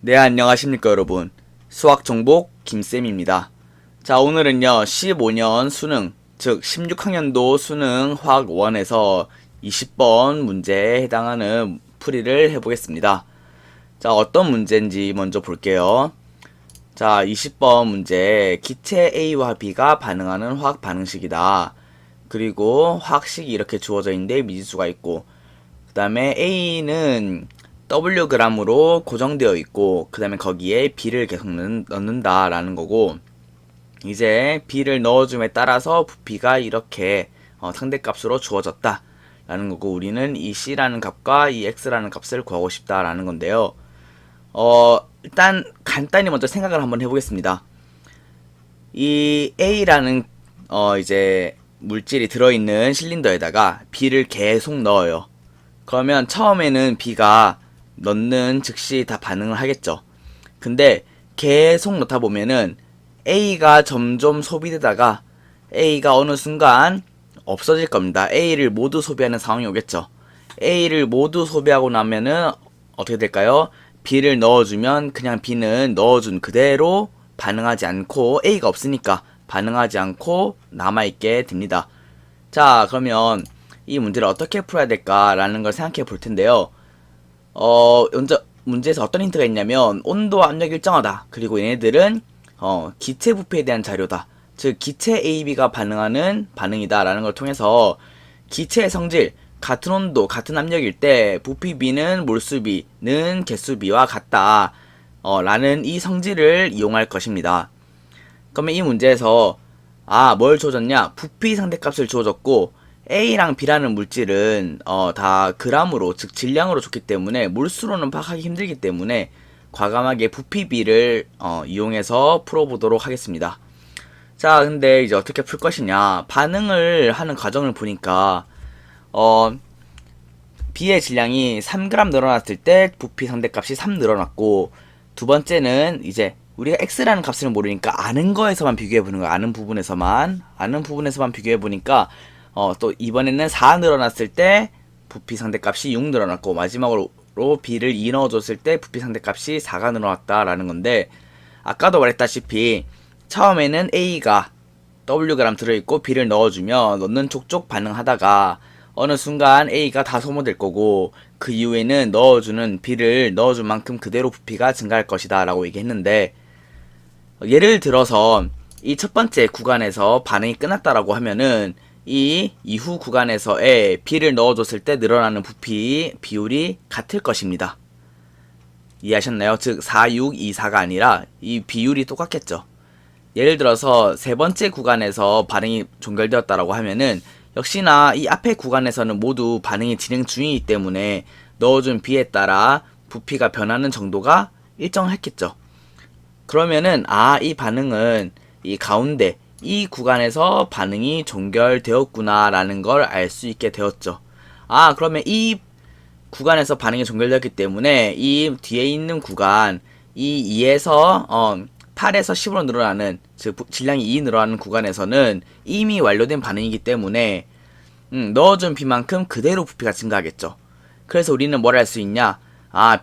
네, 안녕하십니까 여러분. 수학정복 김쌤입니다. 자, 오늘은요 15년 수능, 즉 16학년도 수능 화학 1에서 20번 문제에 해당하는 풀이를 해보겠습니다. 자, 어떤 문제인지 먼저 볼게요. 자, 20번 문제, 기체 A와 B가 반응하는 화학 반응식이다. 그리고 화학식이 이렇게 주어져 있는데 미지수가 있고, 그 다음에 A는 Wg으로 고정되어 있고, 그 다음에 거기에 B를 계속 넣는다 라는 거고, 이제 B를 넣어줌에 따라서 부피가 이렇게 상대값으로 주어졌다 라는 거고, 우리는 이 C라는 값과 이 X라는 값을 구하고 싶다 라는 건데요. 일단 간단히 먼저 생각을 한번 해보겠습니다. 이 A라는 이제 물질이 들어있는 실린더에다가 B를 계속 넣어요. 그러면 처음에는 B가 넣는 즉시 다 반응을 하겠죠. 근데 계속 넣다 보면은 A가 점점 소비되다가 A가 어느 순간 없어질 겁니다. A를 모두 소비하는 상황이 오겠죠. A를 모두 소비하고 나면은 어떻게 될까요? B를 넣어주면 그냥 B는 넣어준 그대로 반응하지 않고 A가 없으니까 반응하지 않고 남아있게 됩니다. 자, 그러면 이 문제를 어떻게 풀어야 될까라는 걸 생각해 볼 텐데요. 먼저 문제에서 어떤 힌트가 있냐면 온도와 압력이 일정하다. 그리고 얘네들은 기체 부피에 대한 자료다. 즉 기체 AB가 반응하는 반응이다 라는 걸 통해서 기체의 성질, 같은 온도, 같은 압력일 때 부피 B는 몰수 B는 개수 B와 같다 라는 이 성질을 이용할 것입니다. 그러면 이 문제에서 뭘 주어졌냐? 부피 상대값을 주어졌고 A랑 B라는 물질은 다 그람으로, 즉 질량으로 줬기 때문에 몰수로는 파악하기 힘들기 때문에 과감하게 부피 B를 이용해서 풀어보도록 하겠습니다. 자, 근데 이제 어떻게 풀 것이냐? 반응을 하는 과정을 보니까 B의 질량이 3g 늘어났을 때 부피 상대값이 3 늘어났고, 두 번째는 이제 우리가 X라는 값을 모르니까 아는 거에서만 비교해보는 거야. 아는 부분에서만 비교해보니까 또 이번에는 4 늘어났을 때 부피 상대값이 6 늘어났고, 마지막으로 B를 2 넣어줬을 때 부피 상대값이 4가 늘어났다라는 건데, 아까도 말했다시피 처음에는 A가 Wg 들어있고 B를 넣어주면 넣는 족족 반응하다가 어느 순간 A가 다 소모될 거고, 그 이후에는 B를 넣어준 만큼 그대로 부피가 증가할 것이다 라고 얘기했는데, 예를 들어서 이 첫 번째 구간에서 반응이 끝났다라고 하면은 이 이후 구간에서의 B를 넣어줬을 때 늘어나는 부피 비율이 같을 것입니다. 이해하셨나요? 즉 4, 6, 2, 4가 아니라 이 비율이 똑같겠죠. 예를 들어서 세 번째 구간에서 반응이 종결되었다라고 하면은 역시나 이 앞에 구간에서는 모두 반응이 진행 중이기 때문에 넣어준 B에 따라 부피가 변하는 정도가 일정했겠죠. 그러면은 이 반응은 이 가운데 이 구간에서 반응이 종결되었구나 라는 걸 알 수 있게 되었죠. 그러면 이 구간에서 반응이 종결되었기 때문에 이 뒤에 있는 구간, 이 2에서 8에서 10으로 늘어나는, 즉 질량이 2 늘어나는 구간에서는 이미 완료된 반응이기 때문에 넣어준 B만큼 그대로 부피가 증가하겠죠. 그래서 우리는 뭘 할 수 있냐?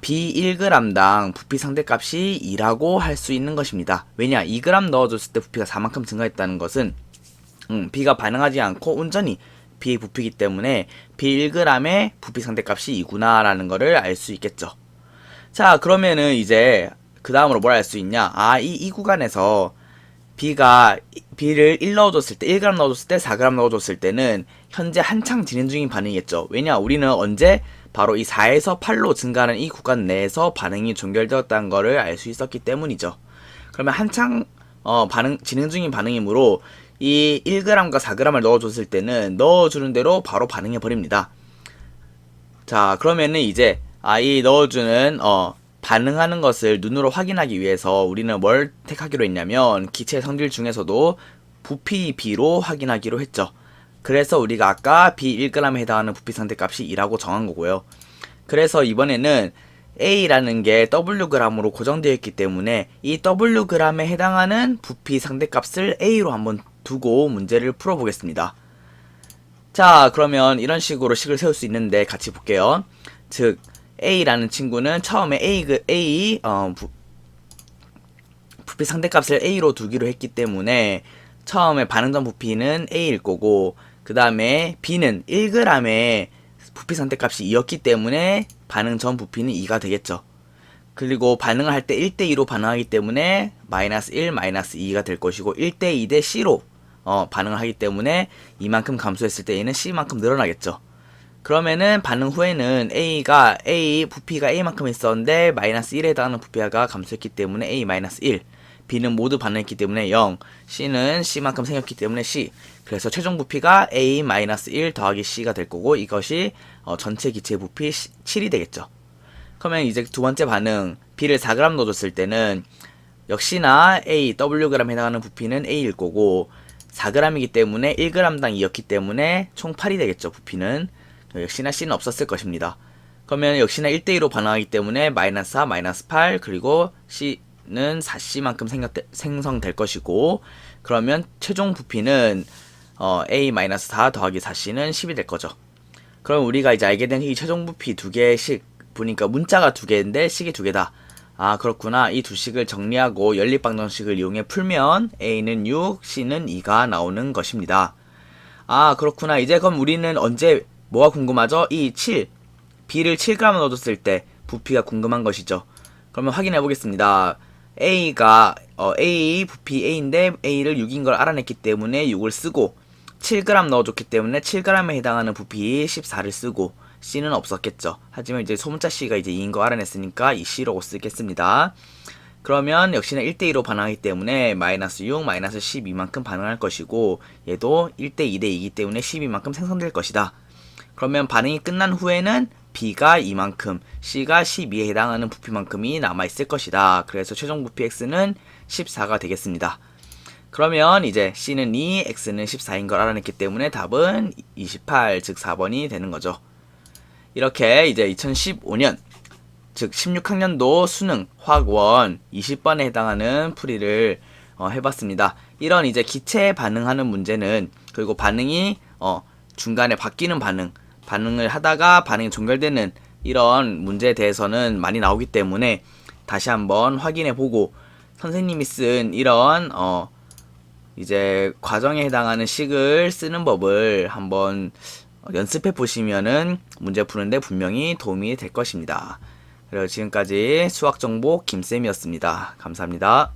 B 1g당 부피 상대값이 2라고 할 수 있는 것입니다. 왜냐? 2g 넣어줬을 때 부피가 4만큼 증가했다는 것은 B가 반응하지 않고 온전히 B의 부피이기 때문에 B 1g의 부피 상대값이 2구나 라는 거를 알 수 있겠죠. 자, 그러면은 이제 그 다음으로 뭘 할 수 있냐? 이 구간에서 B를 1 넣어줬을 때, 1g 넣어줬을 때, 4g 넣어줬을 때는 현재 한창 진행 중인 반응이겠죠. 왜냐? 우리는 언제 바로 이 4에서 8로 증가하는 이 구간 내에서 반응이 종결되었다는 것을 알 수 있었기 때문이죠. 그러면 한창 진행 중인 반응이므로 이 1g과 4g을 넣어줬을 때는 넣어주는 대로 바로 반응해 버립니다. 자, 그러면은 이제 이 넣어주는 반응하는 것을 눈으로 확인하기 위해서 우리는 뭘 택하기로 했냐면 기체 성질 중에서도 부피 B로 확인하기로 했죠. 그래서 우리가 아까 B 1g에 해당하는 부피 상대값이 2라고 정한 거고요. 그래서 이번에는 A라는 게 Wg으로 고정되어 있기 때문에 이 Wg에 해당하는 부피 상대값을 A로 한번 두고 문제를 풀어보겠습니다. 자, 그러면 이런 식으로 식을 세울 수 있는데 같이 볼게요. 즉 A라는 친구는 처음에 부피 상대값을 A로 두기로 했기 때문에 처음에 반응 전 부피는 A일 거고, 그 다음에 B는 1g의 부피 상대값이 2였기 때문에 반응 전 부피는 2가 되겠죠. 그리고 반응을 할 때 1대2로 반응하기 때문에 마이너스 1, 마이너스 2가 될 것이고, 1대2 대 C로 반응을 하기 때문에 이만큼 감소했을 때 A는 C만큼 늘어나겠죠. 그러면은 반응 후에는 부피가 A만큼 있었는데 마이너스 1에 해당하는 부피가 감소했기 때문에 A 마이너스 1, B는 모두 반응했기 때문에 0, C는 C만큼 생겼기 때문에 C. 그래서 최종 부피가 A 마이너스 1 더하기 C가 될 거고, 이것이 전체 기체 부피 7이 되겠죠. 그러면 이제 두 번째 반응, B를 4g 넣어줬을 때는 역시나 Wg에 해당하는 부피는 A일 거고, 4g이기 때문에 1g당 2였기 때문에 총 8이 되겠죠, 부피는. 역시나 C는 없었을 것입니다. 그러면 역시나 1대2로 반응하기 때문에 마이너스 4, 마이너스 8, 그리고 C는 4C만큼 생성될 것이고, 그러면 최종 부피는 A 마이너스 4 더하기 4C는 10이 될 거죠. 그럼 우리가 이제 알게 된 이 최종 부피 두 개씩 보니까 문자가 두 개인데 식이 두 개다. 아, 그렇구나. 이 두 식을 정리하고 연립방정식을 이용해 풀면 A는 6, C는 2가 나오는 것입니다. 아, 그렇구나. 이제 그럼 우리는 언제 뭐가 궁금하죠? 이 7, B를 7g 넣어줬을 때 부피가 궁금한 것이죠. 그러면 확인해 보겠습니다. A 부피 A인데 A를 6인 걸 알아냈기 때문에 6을 쓰고, 7g 넣어줬기 때문에 7g에 해당하는 부피 14를 쓰고, C는 없었겠죠. 하지만 이제 소문자 C가 이제 2인 거 알아냈으니까 이 C라고 쓰겠습니다. 그러면 역시나 1대2로 반응하기 때문에 마이너스 6, 마이너스 12만큼 반응할 것이고, 얘도 1대2 대 2이기 때문에 12만큼 생성될 것이다. 그러면 반응이 끝난 후에는 B가 이만큼, C가 12에 해당하는 부피만큼이 남아있을 것이다. 그래서 최종 부피 X는 14가 되겠습니다. 그러면 이제 C는 2, X는 14인 걸 알아냈기 때문에 답은 28, 즉 4번이 되는 거죠. 이렇게 이제 2015년, 즉 16학년도 수능 화학원 20번에 해당하는 풀이를 해봤습니다. 이런 이제 기체에 반응하는 문제는, 그리고 반응이 중간에 바뀌는 반응을 하다가 반응이 종결되는 이런 문제에 대해서는 많이 나오기 때문에 다시 한번 확인해보고, 선생님이 쓴 이런 이제 과정에 해당하는 식을 쓰는 법을 한번 연습해 보시면은 문제 푸는데 분명히 도움이 될 것입니다. 그리고 지금까지 수학정보 김쌤이었습니다. 감사합니다.